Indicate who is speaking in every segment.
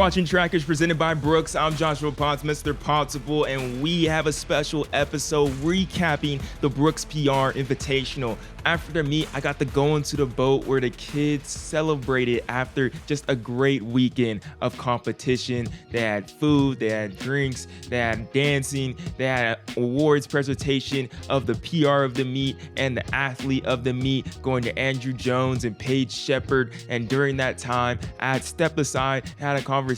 Speaker 1: watching Trackers presented by Brooks. I'm Joshua Potts, Mr. Pottsable, and we have a special episode recapping the Brooks PR Invitational. After the meet, I got to go into the boat where the kids celebrated after just a great weekend of competition. They had food, they had drinks, they had dancing, they had awards presentation of the PR of the meet and the athlete of the meet, going to Andrew Jones and Paige Sheppard. And during that time, I had stepped aside, had a conversation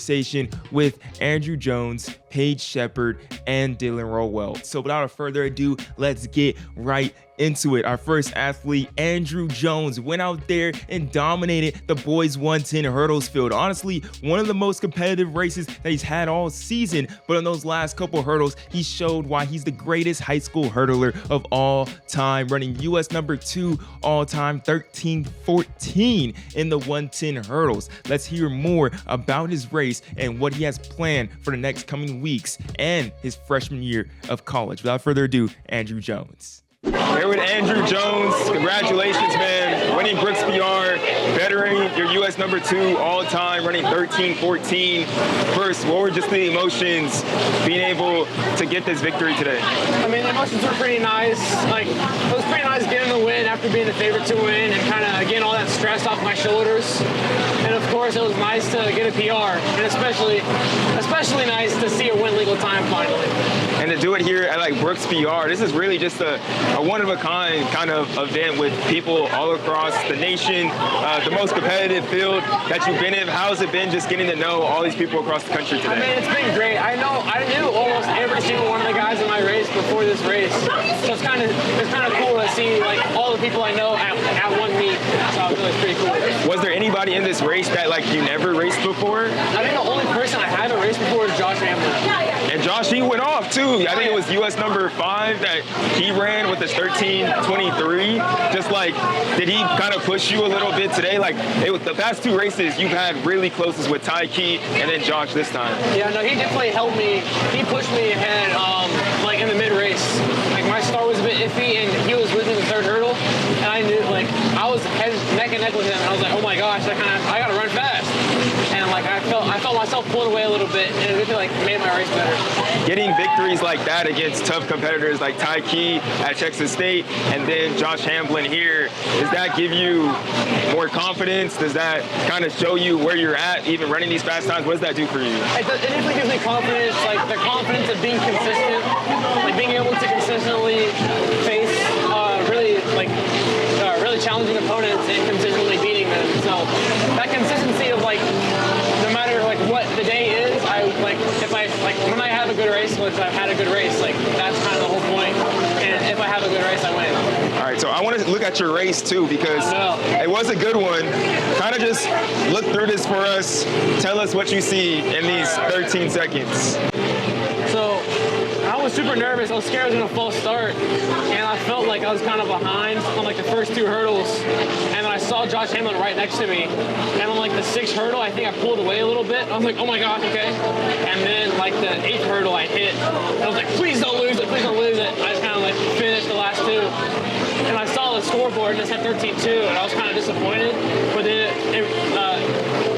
Speaker 1: with Andrew Jones, Paige Sheppard, and Dylan Rowell. So without further ado, let's get right into it. Our first athlete, Andrew Jones, went out there and dominated the boys 110 hurdles field. Honestly, one of the most competitive races that he's had all season, but in those last couple hurdles, he showed why he's the greatest high school hurdler of all time, running US number 2 all time, 13-14 in the 110 hurdles. Let's hear more about his race and what he has planned for the next coming weeks and his freshman year of college. Without further ado, Andrew Jones. Here with Andrew Jones. Congratulations, man. Winning Brooks PR, bettering your US number 2 all time, running 13-14. First, what were just the emotions being able to get this victory today?
Speaker 2: I mean, the emotions were pretty nice. Like, it was pretty nice getting the win after being the favorite to win and kind of getting all that stress off my shoulders. And of course, it was nice to get a PR, and especially nice to see a win legal time finally.
Speaker 1: And to do it here at like Brooks PR, this is really just a one-of-a-kind kind of event with people all across the nation, the most competitive field that you've been in. How's it been just getting to know all these people across the country today?
Speaker 2: I mean, it's been great. I knew almost every single one of the guys in my race before this race. So it's kind of cool to see like all the people I know at one meet. So I feel it's pretty cool.
Speaker 1: Was there anybody in this race that like you never raced before?
Speaker 2: I think the only person I haven't raced before is Josh Hamlin.
Speaker 1: And Josh, he went off too. I think it was US number 5 that he ran with his 13-23. Just like, did he kind of push you a little bit today? Like, the past 2 races, you've had really closest with Ty Key and then Josh this time.
Speaker 2: Yeah, no, he definitely helped me. He pushed me ahead, like in the mid-race. Like my start was a bit iffy, and he was within the 3rd hurdle, and I knew, like, I was neck and neck with him, and I was like, oh my gosh, I gotta run fast. And like I felt myself pulled away a little bit, and it really like made my race better.
Speaker 1: Getting victories like that against tough competitors like Ty Key at Texas State and then Josh Hamlin here, does that give you more confidence? Does that kind of show you where you're at, even running these fast times? What does that do for you?
Speaker 2: It definitely gives me confidence, like the confidence of being consistent, like being able to consistently face really challenging opponents and consistently beating them. So that consistency of like, no matter like what the day is, when I have a good race, which I've had a good race, like that's kind of the whole point. And if I have a good race, I win.
Speaker 1: All right, so I want to look at your race too because it was a good one. Kind of just look through this for us. Tell us what you see in these 13 seconds.
Speaker 2: So I was super nervous. I was scared I was going to false start, and I felt like I was kind of behind on like the first 2 hurdles, and then I saw Josh Hamlin right next to me, and on like the 6th hurdle, I think I pulled away a little bit. I was like, oh my gosh, okay. And then like the 8th hurdle, I hit. I was like, please don't lose it, please don't lose it. I just kind of like finished the last 2, and I saw the scoreboard and it said 13-2, and I was kind of disappointed, but then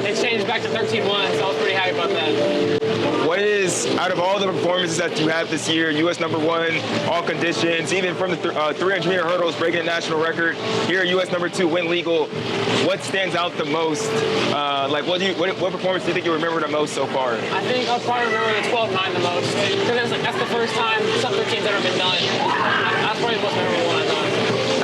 Speaker 2: it changed back to 13-1, so I was pretty happy about that.
Speaker 1: What is, out of all the performances that you have this year, US number 1, all conditions, even from the 300-meter hurdles, breaking a national record, here US number 2, win legal, what stands out the most? What performance do you think you remember the most so far?
Speaker 2: I think I'll probably remember the 12-9 the most, because that's the first time sub-13's ever been done. That's probably the most memorable one I've done.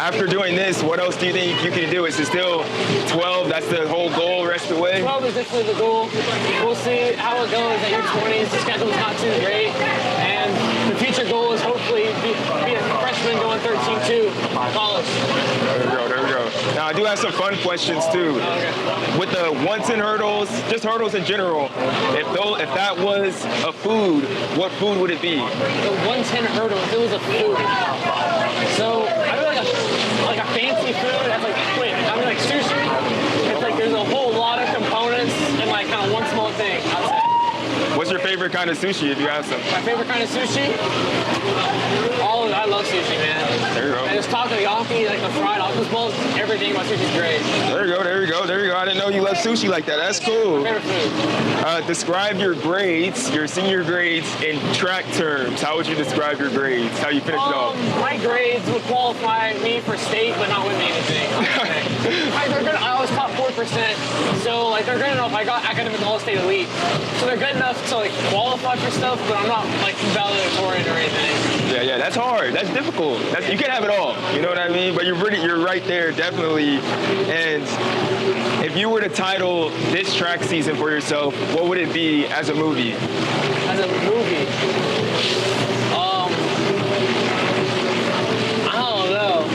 Speaker 1: After doing this, what else do you think you can do? Is it still 12? That's the whole goal rest of the way?
Speaker 2: 12 is definitely the goal. We'll see how it goes at your 20s. The schedule's not too great. And the future goal is hopefully be a freshman going 13-2 college.
Speaker 1: There we go. Now, I do have some fun questions, too.
Speaker 2: Okay.
Speaker 1: With the 110 hurdles, just hurdles in general, if that was a food, what food would it be?
Speaker 2: The 110 hurdle, if it was a food. So, I feel like a fancy food. That's like sushi. It's like there's a whole lot of components and like kind of one small thing, I'd say.
Speaker 1: What's your favorite kind of sushi, if you have some?
Speaker 2: My favorite kind of sushi? I love sushi, man.
Speaker 1: There you go.
Speaker 2: And it's takoyaki, like the fried octopus balls, everything about sushi's great.
Speaker 1: There you go, there you go, there you go. I didn't know you love sushi like that. That's cool.
Speaker 2: Favorite food.
Speaker 1: Describe your grades, your senior grades in track terms. How would you describe your grades? How you finished it off?
Speaker 2: My grades would qualify me for state, but not win me anything. They're good. I always top 4%, so like they're good enough. I got academic all-state elite, so they're good enough to like qualify for stuff, but I'm not like valedictorian or anything.
Speaker 1: Yeah, that's hard. That's difficult. You can't have it all. You know what I mean? But you're right there, definitely. And if you were to title this track season for yourself, what would it be as a movie?
Speaker 2: As a movie, I don't know.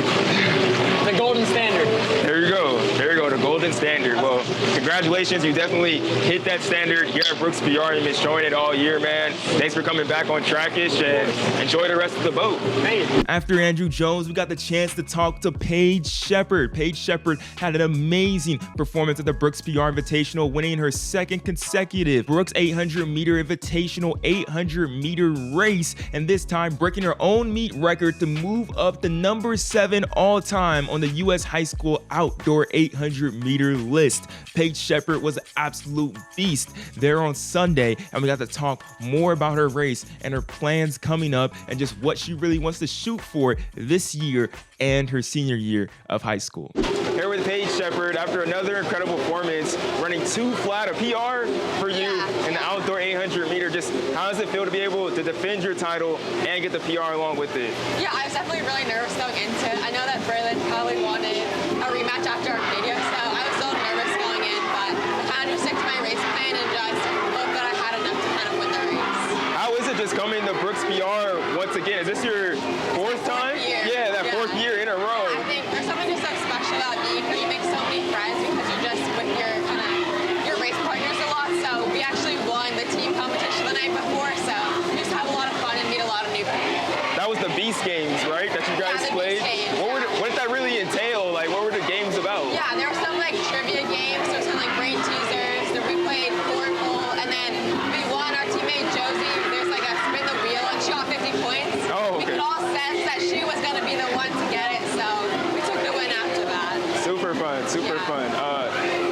Speaker 2: The Golden Standard.
Speaker 1: There you go. There you go. The Golden Standard. Well, congratulations. You definitely hit that standard here at Brooks PR. You've been showing it all year, man. Thanks for coming back on Trackish, and enjoy the rest of the boat.
Speaker 2: Hey.
Speaker 1: After Andrew Jones, we got the chance to talk to Paige Sheppard. Paige Sheppard had an amazing performance at the Brooks PR Invitational, winning her second consecutive Brooks 800-meter Invitational 800-meter race, and this time breaking her own meet record to move up to number 7 all-time on the U.S. high school outdoor 800-meter list. Paige Sheppard was an absolute beast there on Sunday, and we got to talk more about her race and her plans coming up and just what she really wants to shoot for this year and her senior year of high school. Here with Paige Sheppard after another incredible performance, running 2 flat, a PR for you in the outdoor 800-meter. Just how does it feel to be able to defend your title and get the PR along with it?
Speaker 3: Yeah, I was definitely really nervous going into it. I know that Braylon probably wanted a rematch after Arcadia, so I was still nervous going in, but I kind of just stick to my race plan and just hope that I had enough to kind of win the race.
Speaker 1: How is it just coming to Brooks PR once again? Is this your 4th time?
Speaker 3: Year.
Speaker 1: Yeah, that 4th year in a row.
Speaker 3: I think there's something just so special about being here. You make so many friends because you're just with your race partners a lot. So we actually won the team competition the night before, so we just have a lot of fun and meet a lot of new people.
Speaker 1: That was the Beast Games, right? That you guys
Speaker 3: the
Speaker 1: played?
Speaker 3: Beast Games,
Speaker 1: What did that really entail? Like, what were the games about?
Speaker 3: Yeah, there were some like trivia games, so some like brain teasers. Then we played cornhole, and then we won. Our teammate Josie, there's like a spin the wheel, and she got 50 points.
Speaker 1: Oh, okay.
Speaker 3: We could all sense that she was gonna be the one to get it, so we took the win after that.
Speaker 1: Super fun, super fun.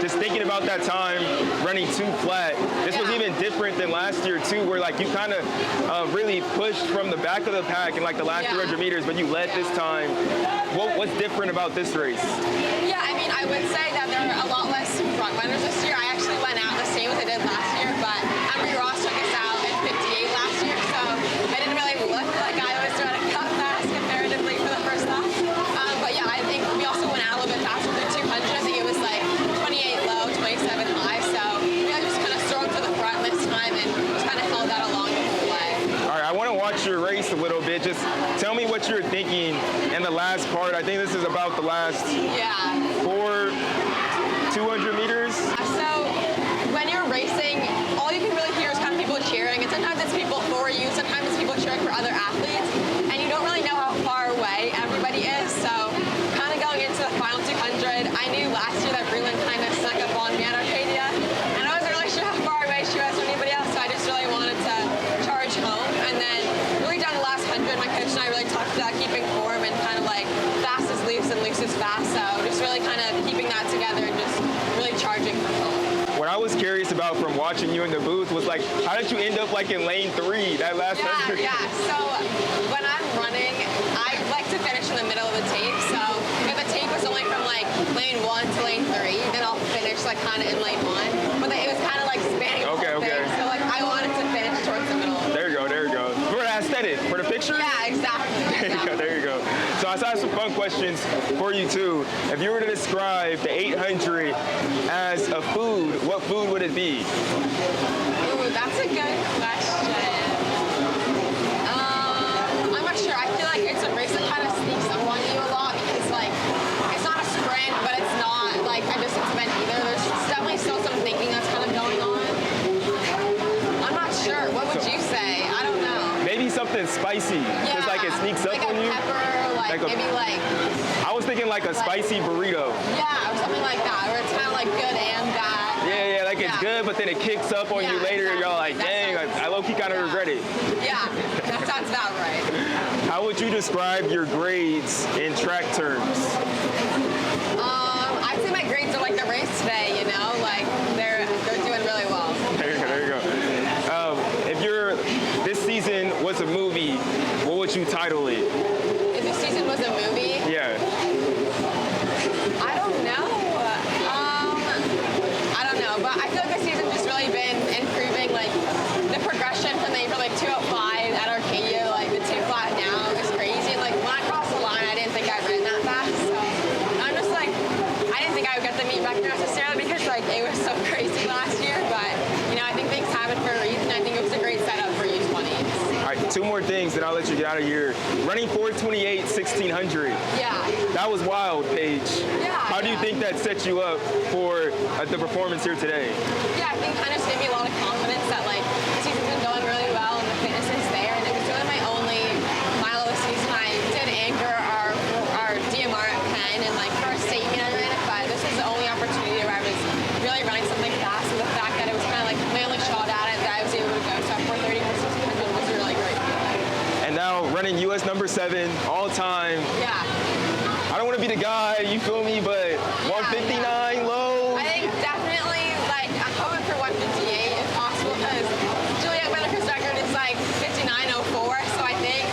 Speaker 1: Just thinking about that time running 2 flat, this was even different than last year too, where like you kind of really pushed from the back of the pack in like the last 200 meters, but you led this time. What's different about this race?
Speaker 3: Yeah, I mean, I would say that there are a lot less front runners this year. I actually went out the same as I did last year, but Emery Ross took us out in 58 last year, so I didn't really look like I was trying to cut fast comparatively for the first lap. But yeah, I think we also went out a little bit faster for 200. I think it was like 28 low, 27 high, so we just kind of strode to the front this time and just kind of held that along the whole way.
Speaker 1: All right, I want to watch your race a little bit. Just tell me what you're thinking in the last part. I think this is about the last 4 200 meters.
Speaker 3: So when you're racing, all you can really hear is kind of people cheering, and sometimes it's people for you, sometimes it's people cheering for other athletes, and you don't really know how far away everybody is. So kind of going into the final 200, I knew last year that Breland kind of snuck up on me at Arcadia, and I wasn't really sure how far away she was from anybody else, so I just really wanted to charge home. And then really down the last 100, my coach and I really talked about keeping form and kind of like fast is loose and loose is fast. So just really kind of keeping that together and just really charging for home.
Speaker 1: What I was curious about from watching you in the booth was like, how did you end up like in lane 3 that last 100?
Speaker 3: Yeah. So when I'm running, I like to finish in the middle of the tape. So if the tape was only from like lane 1 to lane 3, then I'll finish like kind of in lane 1. But it was kind of like spanning the whole thing. So like I wanted to finish towards the middle.
Speaker 1: There you go, there you go. For the aesthetic, for the picture?
Speaker 3: Yeah, exactly.
Speaker 1: There you go. So I have some fun questions for you too. If you were to describe the 800 as a food, what food would it be?
Speaker 3: Ooh, that's a good question. I'm not sure. I feel like it's a race that kind of sneaks up on you a lot because like it's not a sprint, but it's not like a distance event either. There's definitely still some thinking that's kind of going on. I'm not sure. What would you say? I don't know.
Speaker 1: Maybe something spicy, just like it sneaks up
Speaker 3: like
Speaker 1: on
Speaker 3: a
Speaker 1: you.
Speaker 3: Pepper, Like maybe like.
Speaker 1: I was thinking like a spicy burrito.
Speaker 3: Yeah, or something like that, where it's kind of like good and bad.
Speaker 1: Yeah, like it's good, but then it kicks up on you later.
Speaker 3: Exactly.
Speaker 1: You're like, dang, I low-key kind of regret it.
Speaker 3: Yeah, that sounds about right.
Speaker 1: How would you describe your grades in track terms?
Speaker 3: I'd say my grades are like the race today, you know, like they're doing really well.
Speaker 1: There you go. This season was a movie, what would you title it?
Speaker 3: If this season was a movie?
Speaker 1: Yeah.
Speaker 3: I don't know. But I feel like this season's just really been improving, like the progression from the April like 205 at Arcadia, like the 2 flat now is crazy. And like when I crossed the line, I didn't think I'd ran that fast. So I'm just like, I didn't think I would get the meet back there necessarily because like it was so crazy last year. But you know, I think things happen for a reason. I think it was a great setup for U20s.
Speaker 1: All right, 2 more things, then I'll let you get out of here. Running 4:28, 1600.
Speaker 3: Yeah.
Speaker 1: That was wild, Paige.
Speaker 3: Yeah.
Speaker 1: How do you think that sets you up for the performance here today?
Speaker 3: Yeah, I think it kind of just gave me a lot of confidence that like the season's been going really well and the fitness is there. And it was really my only mile of the season. I did anchor our DMR at Penn, and like for a state meet I ran at 5. This was the only opportunity where I was really running something fast. And the fact that it was kind of like my only shot at it that I was able to go. So 4:30 was a really great feeling.
Speaker 1: And now running US number 7 all time.
Speaker 3: Yeah.
Speaker 1: I don't want to be the guy, you feel me, but 159 low.
Speaker 3: I think definitely, like, I'm hoping for 158 if possible, because Juliet Whitaker's record is like 59.04, so I think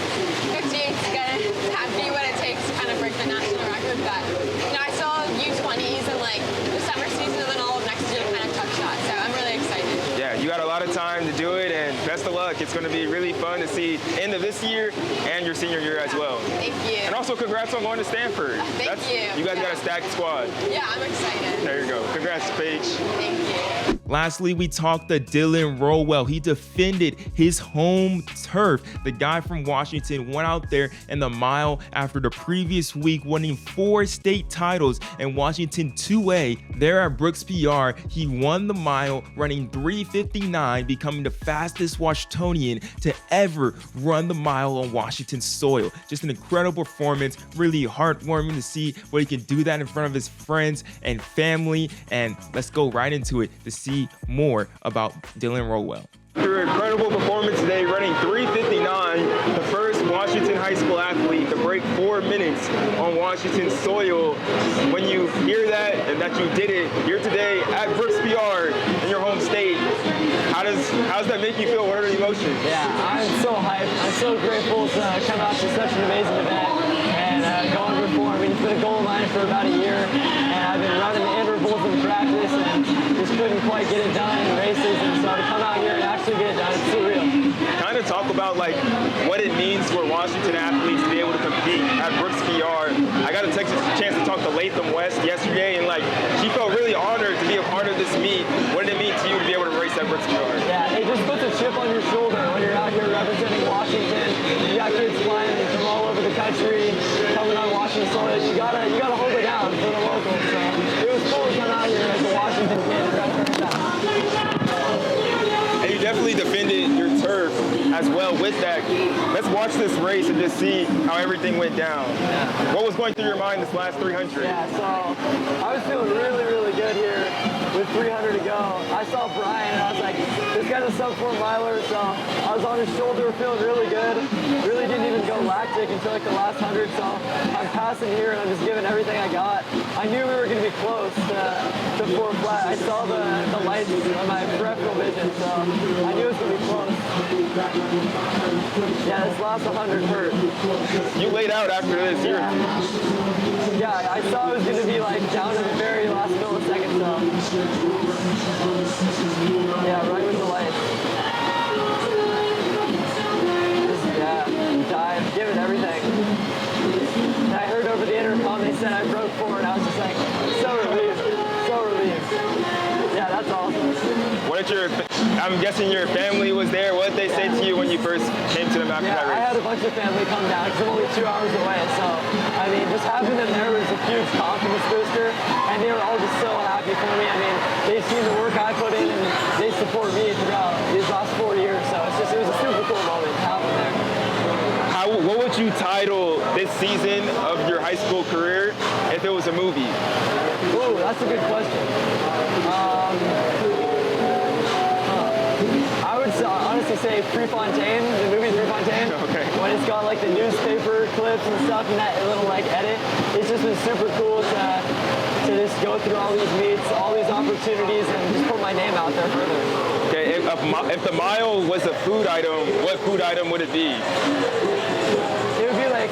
Speaker 3: 58 is going to be what it takes to kind of break the national record. But, you know, I saw U20s and like the summer season and then all of next year to kind of touch that, so I'm really excited.
Speaker 1: Yeah, you got a lot of time to do it, and best of luck. It's going to be really fun to see end of this year and your senior year as well.
Speaker 3: Thank you.
Speaker 1: And also, congrats on going to Stanford.
Speaker 3: Thank you.
Speaker 1: You guys got a stacked squad.
Speaker 3: Yeah, I'm excited.
Speaker 1: There you go. Congrats, Paige.
Speaker 3: Thank you.
Speaker 1: Lastly, we talked to Dylan Rowell. He defended his home turf. The guy from Washington went out there in the mile after the previous week, winning 4 state titles in Washington 2A. There at Brooks PR, he won the mile, running 3:59, becoming the fastest Washingtonian to ever run the mile on Washington soil. Just an incredible performance, really heartwarming to see what he can do that in front of his friends and family. And let's go right into it to see more about Dylan Rowell. Your incredible performance today, running 3:59, the first Washington high school athlete to break 4 minutes on Washington soil. When you hear that and that you did it here today at Brooks PR in your home state, how does that make you feel? What are the emotions?
Speaker 2: Yeah, I'm so hyped. I'm so grateful to come out to such an amazing event and going before. I mean, it's been a goal of mine for about a year, and I've been running intervals in practice and just couldn't quite get it done in races. And so to come out here and actually get it done, it's surreal.
Speaker 1: Kind of talk about like what it means for Washington athletes to be able to compete at Brooks PR. I got a chance to talk to Latham West yesterday, and like she felt really honored to be a part of this meet. What did it mean to you to be able to race at Brooks PR?
Speaker 2: Yeah, it just puts a chip on your shoulder when you're out here representing Washington. You got kids flying from all over the country, coming on Washington soil. You gotta hold it down for the locals. So it was cool to come out here as a Washington kid and represent that.
Speaker 1: And you definitely defended your turf as well with that. Let's watch this race and just see how everything went down.
Speaker 2: Yeah.
Speaker 1: What was going through your mind this last 300?
Speaker 2: Yeah, so I was feeling really, really good here with 300 to go. I saw Brian and I was like, this guy's a sub-4 miler, so I was on his shoulder feeling really good. Really didn't even go lactic until like the last 100, so I'm passing here and I'm just giving everything I got. I knew we were going to be close to 4 flat. I saw the lights on my peripheral vision, so I knew it was going to be close. Yeah, this last 100 hurt.
Speaker 1: You laid out after this.
Speaker 2: Yeah, I saw it was going to be like down to the very last millisecond, so. Yeah, right with the lights. Just, dive, give it everything. And I heard over the intercom they said I broke 4, and I was just like, so relieved. Yeah, that's awesome.
Speaker 1: I'm guessing your family was there. What did they say to you when you first came to them after that race?
Speaker 2: I had a bunch of family come down because I'm only 2 hours away. So, I mean, just having them there was a huge confidence booster, and they were all just so happy for me. I mean, they've seen the work I put in, and they support me throughout these last 4 years. So it was a super cool moment to have them there.
Speaker 1: What would you title this season of your high school career if it was a movie?
Speaker 4: Oh, that's a good question. I would honestly say Prefontaine, the movie Prefontaine.
Speaker 1: Okay.
Speaker 4: When it's got like the newspaper clips and stuff and that little like edit, it's just been super cool to just go through all these meets, all these opportunities, and just put my name out there further.
Speaker 1: Okay, if the mile was a food item, what food item would it be?
Speaker 4: It would be like,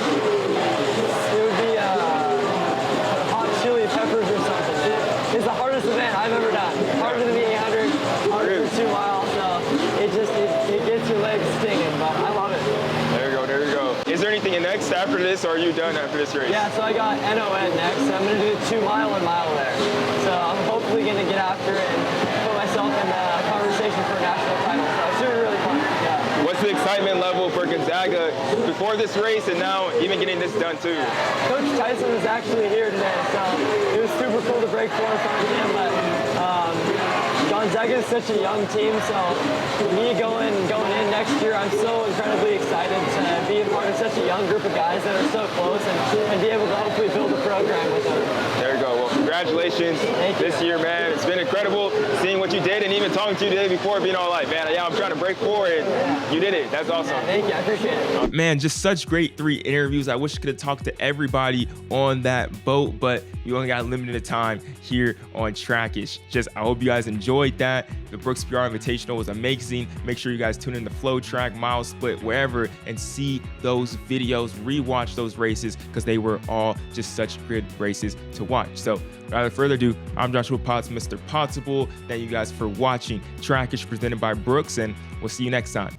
Speaker 4: hot chili peppers or something. It's the hardest event I've ever done. Harder than the 800, harder than 2 miles. So it gets your legs stinging, but I love it.
Speaker 1: There you go. Is there anything next after this, or are you done after this race?
Speaker 4: Yeah, so I got NON next. So I'm going to do the 2 mile and mile there. So I'm hopefully going to get after it and put myself in the conversation for a national title. So it's really fun. Yeah.
Speaker 1: What's the excitement level for Gonzaga before this race and now even getting this done too?
Speaker 4: Coach Tyson is actually here today, so it was super cool to break 4 in front of him. But Gonzaga is such a young team, so me going in next year, I'm so incredibly excited to be a part of such a young group of guys that are so close and be able to hopefully build a program with them.
Speaker 1: There you go. Well, congratulations this year, man. It's been incredible seeing what you did and even talking to you the day before being all like, man, yeah, I'm trying to break 4 and you did it. That's awesome.
Speaker 4: Yeah, thank you. I appreciate it.
Speaker 1: Man, just such great 3 interviews. I wish I could have talked to everybody on that boat, but you only got limited time here on Trackish. I hope you guys enjoyed that. The Brooks PR Invitational was amazing. Make sure you guys tune in to Flow Track, MileSplit, wherever, and see those videos, rewatch those races, because they were all just such good races to watch. So without further ado, I'm Joshua Potts, Mr. Pottsable. Thank you guys for watching Trackish presented by Brooks, and we'll see you next time.